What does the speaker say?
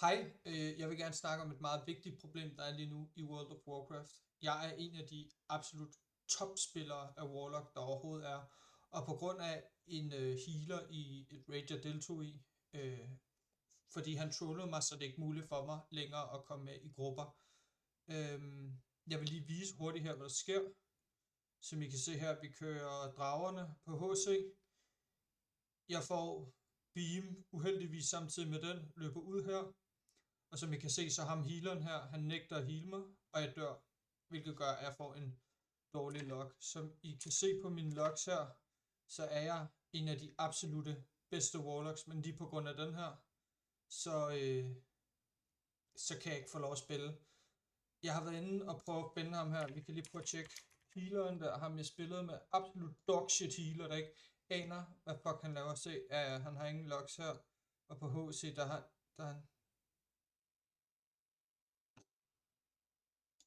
Hej, jeg vil gerne snakke om et meget vigtigt problem, der er lige nu i World of Warcraft. Jeg er en af de absolut topspillere af Warlock, der overhovedet er. Og på grund af en healer i et raid, jeg deltog i, fordi han trollede mig, så det er ikke muligt for mig længere at komme med i grupper. Jeg vil lige vise hurtigt her, hvad der sker. Som I kan se her, vi kører dragerne på HC. Jeg får beam uheldigvis samtidig med den, løber ud her. Og som I kan se, så ham healeren her, han nægter at heal mig, og jeg dør, hvilket gør, at jeg får en dårlig log. Som I kan se på mine logs her, så er jeg en af de absolute bedste warlocks, men lige på grund af den her, så kan jeg ikke få lov at spille. Jeg har været inde og prøve at binde ham her. Vi kan lige prøve at tjekke healeren der, ham jeg spillede med, absolut dogshit healer, der ikke aner, hvad fuck han laver. Se, han har ingen logs her, og på HC, der har han